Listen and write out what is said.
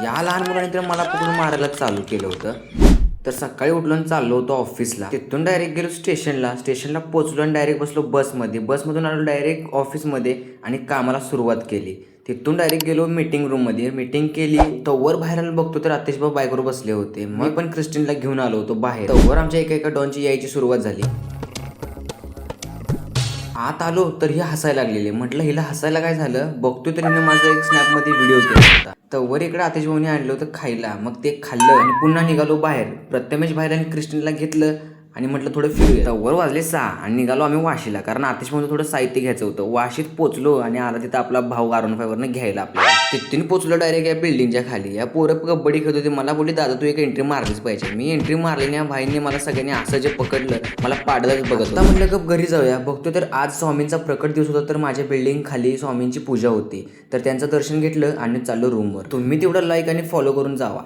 या लहान मुलाने तर मला पकडून मारायला चालू केलं होतं. तर सकाळी उठलो आणि चाललो होतो ऑफिसला. तिथून डायरेक्ट गेलो स्टेशनला पोहोचलो आणि डायरेक्ट बसलो बसमधून आलो डायरेक्ट ऑफिसमध्ये आणि कामाला सुरुवात केली. तिथून डायरेक्ट गेलो मीटिंग रूममध्ये, मीटिंग केली. तोवर बाहेर आलो बघतो तर आतिशभाऊ बाईकवर बसले होते. मग पण क्रिस्टिनला घेऊन आलो होतो बाहेर. तोवर आमच्या एका डॉनची यायची सुरुवात झाली. आत आलो तर ही हसायला लागलेली. म्हटलं हिला हसायला काय झालं, बघतोय तर हिनं माझा एक स्नॅपमध्ये व्हिडिओ केला होता. तोवर इकडे आतिश भाऊनी आणलं होतं खायला. मग ते खाल्लं आणि पुन्हा निघालो बाहेर. प्रथमेश बाहेर आणि क्रिस्टिनला घेतलं आणि म्हटलं थोडं फिरूया. तोवर वाजले 6 आणि निघालो आम्ही वाशीला, कारण आतिश भाऊनं थोडं साहित्य घ्यायचं होतं. वाशीत पोचलो आणि आला तिथं आपला भाऊ R15 घ्यायला आपल्याला. तिथून पोचलो डायरेक्ट या बिल्डिंगच्या खाली. या पोरं कबड्डी खेळत होते. मला बोलली दादा तू एक एंट्री मारलीच पाहिजे. मी एंट्री मारली आणि या भाईंनी मला सगळ्यांनी असं जे पकडलं मला पाडलंच बघत. आता म्हटलं गप घरी जाऊया. बघतो तर आज स्वामींचा प्रकट दिवस होता. तर माझ्या बिल्डिंग खाली स्वामींची पूजा होती. तर त्यांचं दर्शन घेतलं आणि चाललो रूमवर. तुम्ही तेवढं लाईक आणि फॉलो करून जावा.